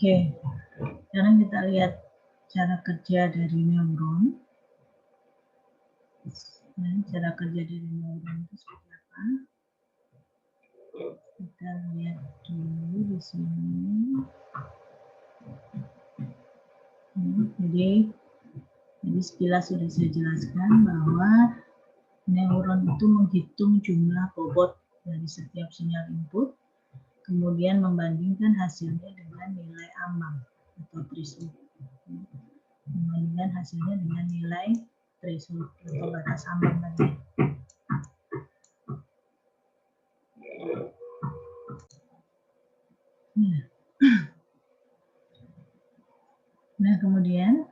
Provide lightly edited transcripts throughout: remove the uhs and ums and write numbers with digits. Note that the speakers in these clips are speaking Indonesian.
Oke, sekarang kita lihat cara kerja dari neuron. Cara kerja dari neuron itu seperti apa? Kita lihat dulu di sini. Jadi sekilas sudah saya jelaskan bahwa neuron itu menghitung jumlah bobot dari setiap sinyal input, kemudian membandingkan hasilnya dengan nilai ambang atau threshold. Membandingkan hasilnya dengan nilai threshold atau batas ambang tadi. Nah, kemudian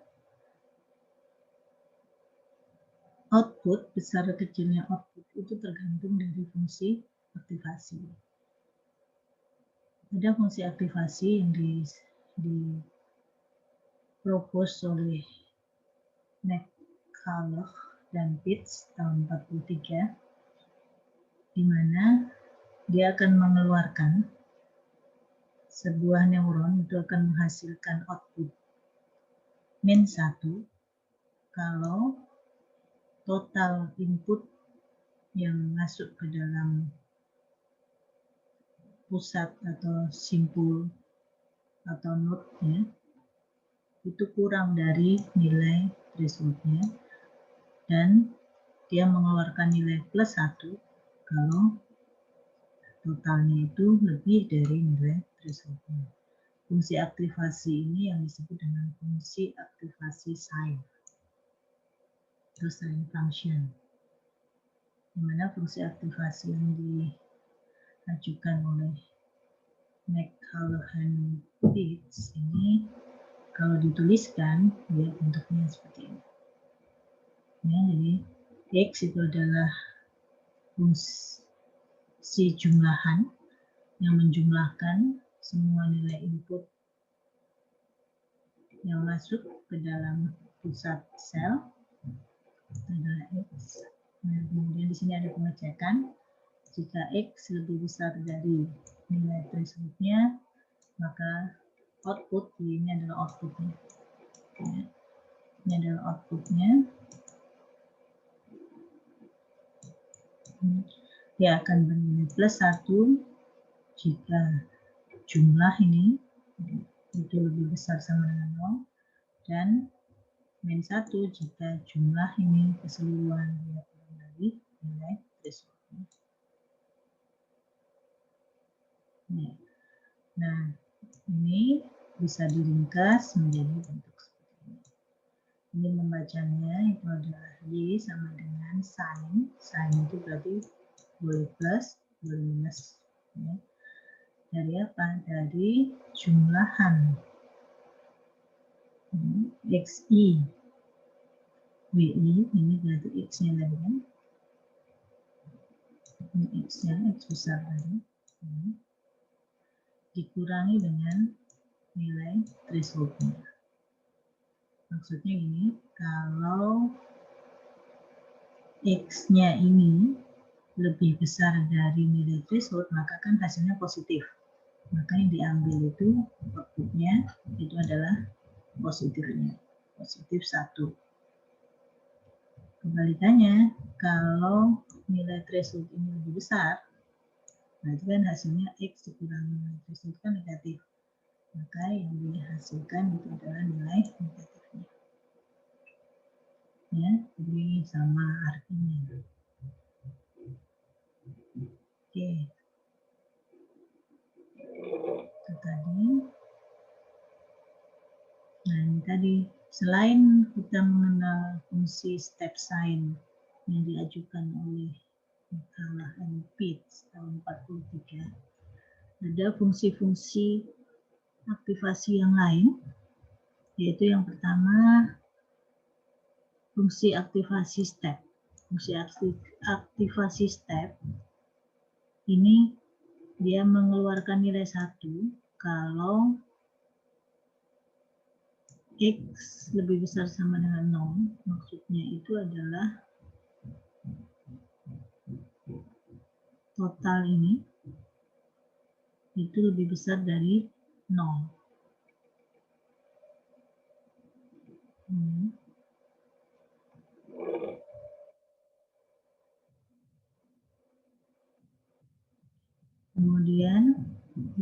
output, besar kecilnya output itu tergantung dari fungsi aktivasi. Ada fungsi aktivasi yang dipropos oleh McCulloch dan Pitts tahun 43, di mana dia akan mengeluarkan sebuah neuron itu akan menghasilkan output min 1 kalau total input yang masuk ke dalam pusat atau simpul atau node-nya itu kurang dari nilai threshold-nya, dan dia mengeluarkan nilai plus 1 kalau totalnya itu lebih dari nilai threshold-nya. Fungsi aktivasi ini yang disebut dengan fungsi aktivasi sign atau sign function, di mana fungsi aktivasi yang diajukan oleh McCulloch dan Pitts ini kalau dituliskan ya bentuknya seperti ini. Ya, jadi X itu adalah fungsi jumlahan yang menjumlahkan semua nilai input yang masuk ke dalam pusat sel, itu adalah X. Nah, kemudian di sini ada pengecekan. Jika X lebih besar dari nilai threshold-nya, maka output, ini adalah outputnya. Ya, ini adalah outputnya. Dia akan bernilai plus 1 jika jumlah ini itu lebih besar sama dengan 0, dan min 1 jika jumlah ini keseluruhan dia kurang dari nilai threshold. Nah, ini bisa diringkas menjadi bentuk seperti ini. Ini membacanya itu adalah Y sama dengan sin. Sin itu berarti boleh plus, boleh minus. Ya. Dari apa? Dari jumlahan XI. WI, ini berarti X-nya tadi kan. Ini X-nya, X besar tadi. Dikurangi dengan nilai threshold-nya. Maksudnya gini, kalau X-nya ini lebih besar dari nilai threshold, maka kan hasilnya positif. Maka yang diambil itu outputnya itu adalah positifnya, positif 1. Kebalikannya, kalau nilai threshold ini lebih besar, berarti kan hasilnya X dikurangi nilai threshold kan negatif. Maka yang dihasilkan itu adalah nilai negatifnya. Ya, jadi sama artinya. Oke. Itu tadi. Nah, ini tadi. Selain kita mengenal fungsi step sign yang diajukan oleh McCulloch and Pitts tahun 43, ada fungsi-fungsi aktivasi yang lain, yaitu yang pertama fungsi aktivasi step. Fungsi aktivasi step ini dia mengeluarkan nilai 1 kalau X lebih besar sama dengan 0, maksudnya itu adalah total ini itu lebih besar dari 0.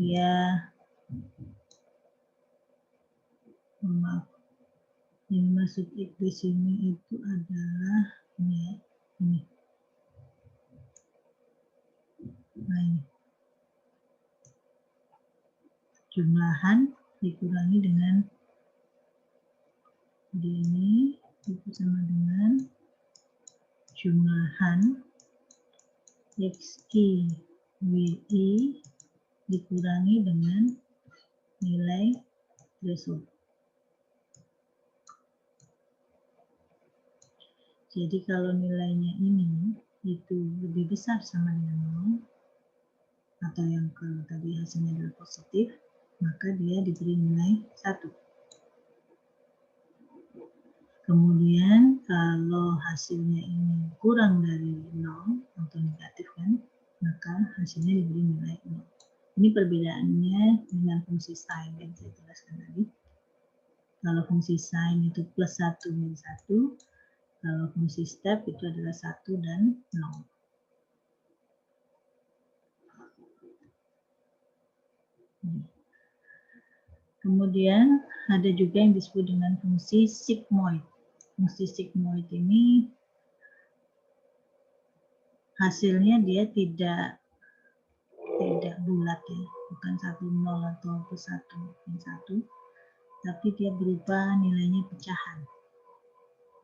dia maaf, yang masuk di sini itu adalah ini ya, ini. Nah, ini. Jumlahan dikurangi dengan ini itu sama dengan jumlahan XI WI dikurangi dengan nilai threshold. Jadi kalau nilainya ini itu lebih besar sama dengan 0, atau yang kalau tadi hasilnya adalah positif, maka dia diberi nilai 1. Kemudian kalau hasilnya ini kurang dari 0 atau negatif kan, maka hasilnya diberi nilai 0. Ini perbedaannya dengan fungsi sin yang saya jelaskan tadi. Kalau fungsi sin itu plus 1 min 1, kalau fungsi step itu adalah 1 dan 0. Kemudian ada juga yang disebut dengan fungsi sigmoid. Fungsi sigmoid ini hasilnya dia tidak bulat ya, bukan 1 0 atau plus 1 min 1, tapi dia berupa nilainya pecahan.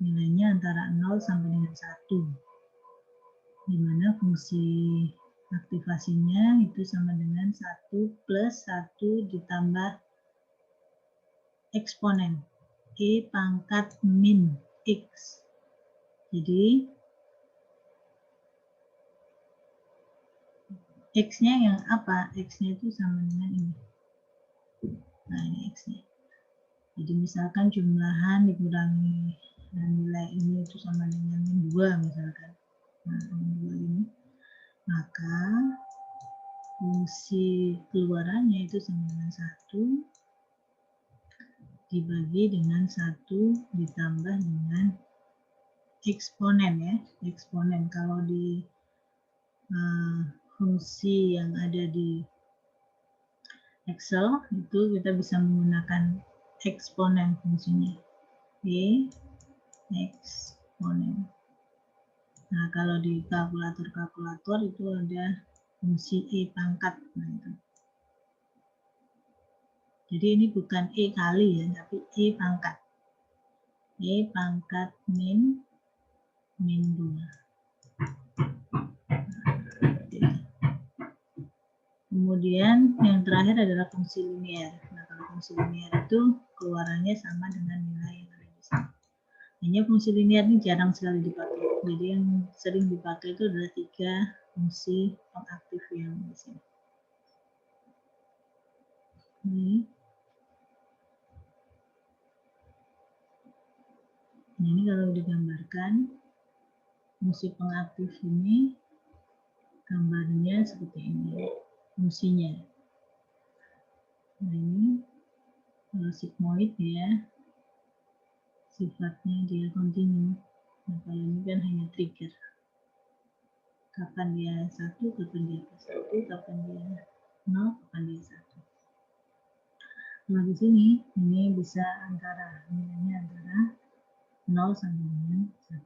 Nilainya antara 0 sampai dengan 1, di mana fungsi aktivasinya itu sama dengan 1 plus 1 ditambah eksponen E pangkat min X. Jadi X-nya yang apa? X-nya itu sama dengan ini. Nah, ini X-nya. Jadi misalkan jumlahan dikurangi nilai ini itu sama dengan min 2 misalkan. Nah, min 2 ini. Maka fungsi keluarannya itu sama dengan 1 dibagi dengan 1 ditambah dengan eksponen ya. Eksponen kalau di fungsi yang ada di Excel itu kita bisa menggunakan eksponen fungsinya. E eksponen. Nah, kalau di kalkulator itu ada fungsi E pangkat. Nah, itu. Jadi ini bukan E kali ya, tapi E pangkat. E pangkat min 2. Kemudian yang terakhir adalah fungsi linier. Nah, kalau fungsi linier itu keluarannya sama dengan nilai yang ada di sini. Hanya fungsi linier ini jarang sekali dipakai. Jadi yang sering dipakai itu adalah 3 fungsi pengaktif yang di sini. Nah, ini kalau digambarkan fungsi pengaktif ini gambarnya seperti ini fungsinya. Nah, ini kalau sigmoid ya sifatnya dia kontinu. Nah, kalau ini kan hanya trigger. Kapan dia 1, kapan dia plus 1, kapan dia 0, kapan dia 1. Nah, di sini ini bisa nilainya antara 0 sampai dengan 1.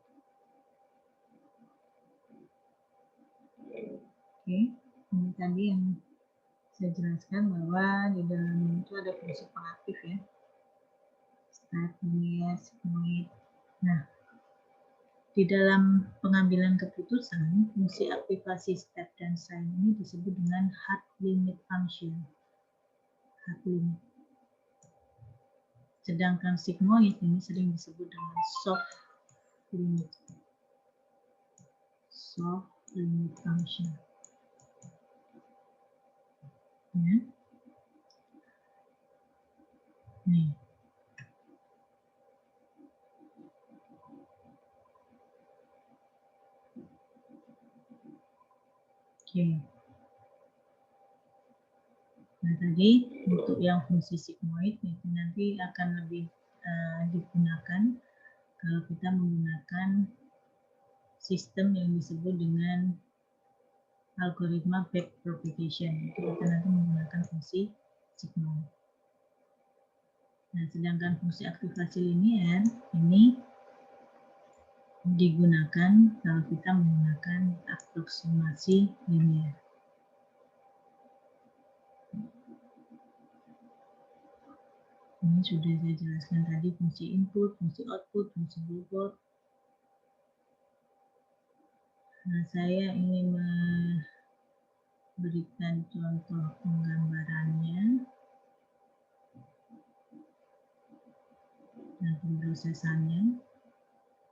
Oke, ini tadi yang saya jelaskan bahwa di dalam itu ada fungsi pengaktif ya. Step, linear, sigmoid. Nah, di dalam pengambilan keputusan, fungsi aktivasi step dan sign ini disebut dengan hard limit function. Hard limit. Sedangkan sigmoid ini sering disebut dengan soft limit. Soft limit function. Ya. Nih. Oke. Nah, tadi untuk yang fungsi sigmoid itu nanti akan lebih digunakan kalau kita menggunakan sistem yang disebut dengan algoritma backpropagation. Itu kita nanti menggunakan fungsi sigma. Nah, sedangkan fungsi aktivasi linier ini digunakan kalau kita menggunakan aproksimasi linier. Ini sudah saya jelaskan tadi fungsi input, fungsi output, fungsi bobot. Nah, saya ingin memberikan contoh penggambarannya dan pemrosesannya.